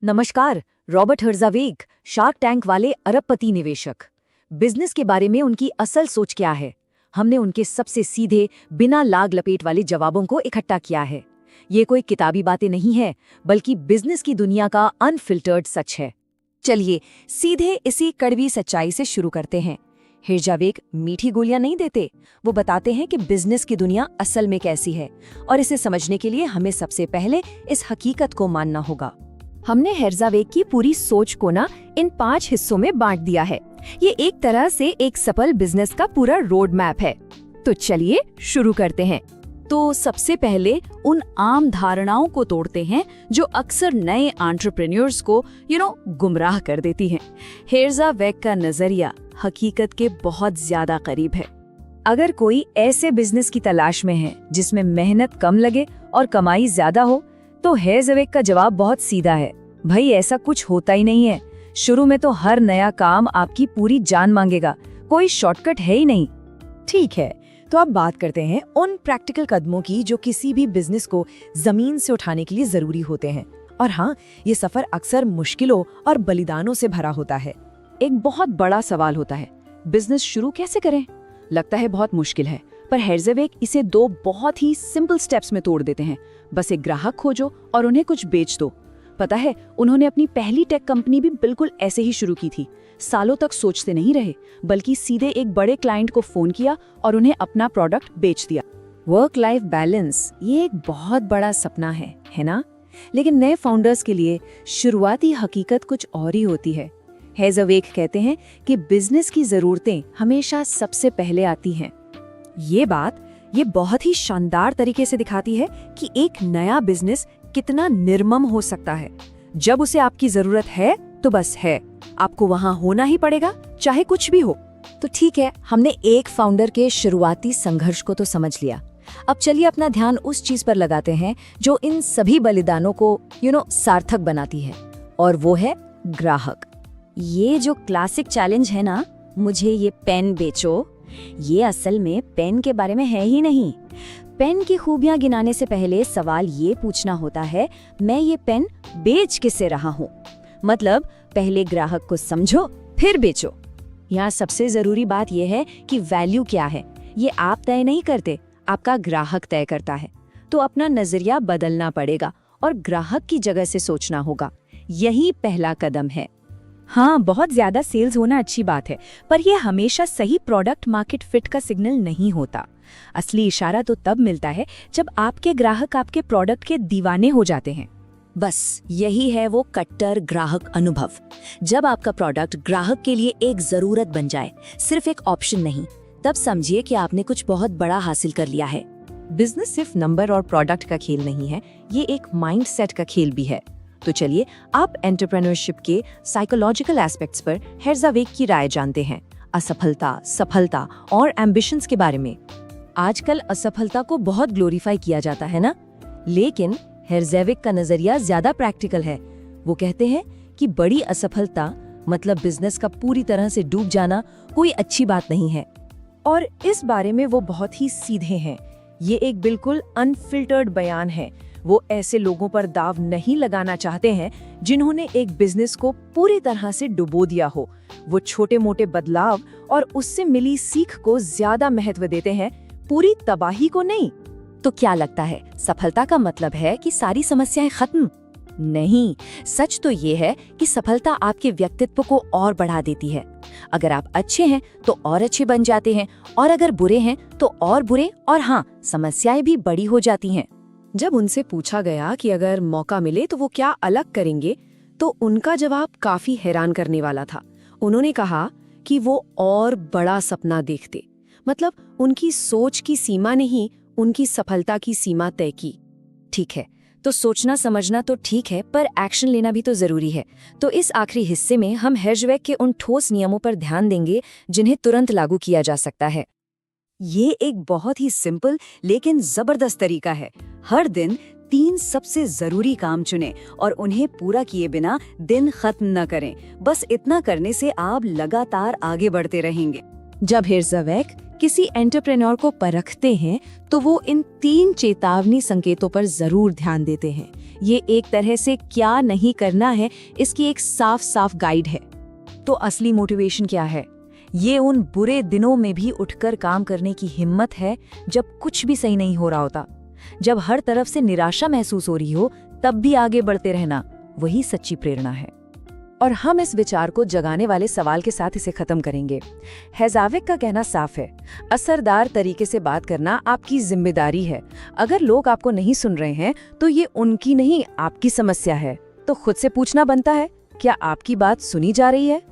नमस्कार। Robert हर्जावेग, shark tank वाले अरबपति निवेशक। बिजनेस के बारे में उनकी असल सोच क्या है, हमने उनके सबसे सीधे बिना लाग लपेट वाले जवाबों को इकट्ठा किया है। ये कोई किताबी बातें नहीं है, बल्कि बिजनेस की दुनिया का अनफिल्टर्ड सच है। चलिए सीधे इसी कड़वी सच्चाई से शुरू करते हैं। हर्जावेग मीठी गोलियां नहीं देते, वो बताते हैं कि बिजनेस की दुनिया असल में कैसी है, और इसे समझने के लिए हमें सबसे पहले इस हकीकत को मानना होगा। हमने हर्जावेग की पूरी सोच को इन 5 हिस्सों में बांट दिया है। ये एक तरह से एक सफल बिजनेस का पूरा रोड मैप है। तो चलिए शुरू करते हैं। तो सबसे पहले उन आम धारणाओं को तोड़ते हैं जो अक्सर नए एंटरप्रेन्योर्स को गुमराह कर देती हैं। हर्जावेग का नजरिया हकीकत के बहुत ज्यादा करीब है। अगर कोई ऐसे बिजनेस की तलाश में है जिसमें मेहनत कम लगे और कमाई ज्यादा हो, तो हर्जावेग का जवाब बहुत सीधा है, भाई ऐसा कुछ होता ही नहीं है। शुरू में तो हर नया काम आपकी पूरी जान मांगेगा, कोई शॉर्टकट है ही नहीं। ठीक है, तो अब बात करते हैं उन प्रैक्टिकल कदमों की जो किसी भी बिजनेस को जमीन से उठाने के लिए जरूरी होते हैं। और हाँ, ये सफर अक्सर मुश्किलों और बलिदानों से भरा होता है। एक बहुत बड़ा सवाल होता है, बिजनेस शुरू कैसे करें? लगता है बहुत मुश्किल है, पर हर्जावेग इसे 2 बहुत ही सिंपल स्टेप्स में तोड़ देते हैं। बस एक ग्राहक खोजो और उन्हें कुछ बेच दो। पता है, उन्होंने अपनी पहली टेक कंपनी भी बिल्कुल ऐसे ही शुरू की थी। सालों तक सोचते नहीं रहे, बल्कि सीधे एक बड़े क्लाइंट को फोन किया और उन्हें अपना प्रोडक्ट बेच दिया। वर्क लाइफ बैलेंस, ये एक बहुत बड़ा सपना है ना? लेकिन नए फाउंडर्स के लिए शुरुआती हकीकत कुछ और ही होती है। हर्जावेग कहते हैं कि बिजनेस की जरूरतें हमेशा सबसे पहले आती हैं। ये बहुत ही शानदार तरीके से दिखाती है कि एक नया बिजनेस कितना निर्मम हो सकता है। जब उसे आपकी जरूरत है तो बस है, आपको वहां होना ही पड़ेगा, चाहे कुछ भी हो। तो ठीक है, हमने एक फाउंडर के शुरुआती संघर्ष को तो समझ लिया। अब चलिए अपना ध्यान उस चीज पर लगाते हैं जो इन सभी बलिदानों को सार्थक बनाती है, और वो है ग्राहक। ये जो क्लासिक चैलेंज है ना, मुझे ये पेन बेचो, ये असल में पेन के बारे में है ही नहीं। पेन की खूबियां गिनाने से पहले सवाल ये पूछना होता है, मैं ये पेन बेच किसे रहा हूँ? मतलब पहले ग्राहक को समझो, फिर बेचो। यहाँ सबसे जरूरी बात यह है कि वैल्यू क्या है, ये आप तय नहीं करते, आपका ग्राहक तय करता है। तो अपना नजरिया बदलना पड़ेगा और ग्राहक की जगह से सोचना होगा। यही पहला कदम है। हाँ, बहुत ज्यादा सेल्स होना अच्छी बात है, पर यह हमेशा सही प्रोडक्ट मार्केट फिट का सिग्नल नहीं होता। असली इशारा तो तब मिलता है जब आपके ग्राहक आपके प्रोडक्ट के दीवाने हो जाते हैं। बस यही है वो कट्टर ग्राहक अनुभव। जब आपका प्रोडक्ट ग्राहक के लिए एक जरूरत बन जाए, सिर्फ एक ऑप्शन नहीं, तब समझिए कि आपने कुछ बहुत बड़ा हासिल कर लिया है। बिजनेस सिर्फ नंबर और प्रोडक्ट का खेल नहीं है, ये एक माइंडसेट का खेल भी है। तो चलिए आप एंटरप्रेन्योरशिप के साइकोलॉजिकल एस्पेक्ट्स पर हर्जावेग की राय जानते हैं। असफलता, सफलता और एम्बिशंस के बारे में। आजकल असफलता को बहुत ग्लोरीफाई किया जाता है ना, लेकिन हर्जावेग का नजरिया ज्यादा प्रैक्टिकल है। वो कहते हैं कि बड़ी असफलता मतलब बिजनेस का पूरी तरह से डूब जाना कोई अच्छी बात नहीं है। और इस बारे में वो बहुत ही सीधे हैं। ये एक बिल्कुल अनफिल्टर्ड बयान है। वो ऐसे लोगों पर दाव नहीं लगाना चाहते हैं जिन्होंने एक बिजनेस को पूरी तरह से डुबो दिया हो। वो छोटे मोटे बदलाव और उससे मिली सीख को ज्यादा महत्व देते हैं, पूरी तबाही को नहीं। तो क्या लगता है, सफलता का मतलब है कि सारी समस्याएं खत्म? नहीं, सच तो ये है कि सफलता आपके व्यक्तित्व को और बढ़ा देती है। अगर आप अच्छे हैं तो और अच्छे बन जाते हैं, और अगर बुरे हैं तो और बुरे, और हाँ, समस्याएं भी बड़ी हो जाती हैं। जब उनसे पूछा गया कि अगर मौका मिले तो वो क्या अलग करेंगे, तो उनका जवाब काफी हैरान करने वाला था। उन्होंने कहा कि वो और बड़ा सपना देखते। मतलब उनकी सोच की सीमा नहीं, उनकी सफलता की सीमा तय की। ठीक है, तो सोचना समझना तो ठीक है, पर एक्शन लेना भी तो जरूरी है। तो इस आखिरी हिस्से में हम हर्जावेग के उन ठोस नियमों पर ध्यान देंगे जिन्हें तुरंत लागू किया जा सकता है। ये एक बहुत ही सिंपल लेकिन जबरदस्त तरीका है। हर दिन 3 सबसे जरूरी काम चुनें और उन्हें पूरा किए बिना दिन खत्म न करें। बस इतना करने से आप लगातार आगे बढ़ते रहेंगे। जब हेर्ज़वेग किसी एंटरप्रेन्योर को परखते हैं तो वो इन 3 चेतावनी संकेतों पर जरूर ध्यान देते हैं। ये एक तरह से क्या नहीं करना है इसकी एक साफ साफ गाइड है। तो असली मोटिवेशन क्या है? ये उन बुरे दिनों में भी उठकर काम करने की हिम्मत है जब कुछ भी सही नहीं हो रहा होता। जब हर तरफ से निराशा महसूस हो रही हो तब भी आगे बढ़ते रहना, वही सच्ची प्रेरणा है। और हम इस विचार को जगाने वाले सवाल के साथ इसे खत्म करेंगे। हेर्ज़वेग का कहना साफ है, असरदार तरीके से बात करना आपकी जिम्मेदारी है। अगर लोग आपको नहीं सुन रहे हैं तो ये उनकी नहीं, आपकी समस्या है। तो खुद से पूछना बनता है, क्या आपकी बात सुनी जा रही है?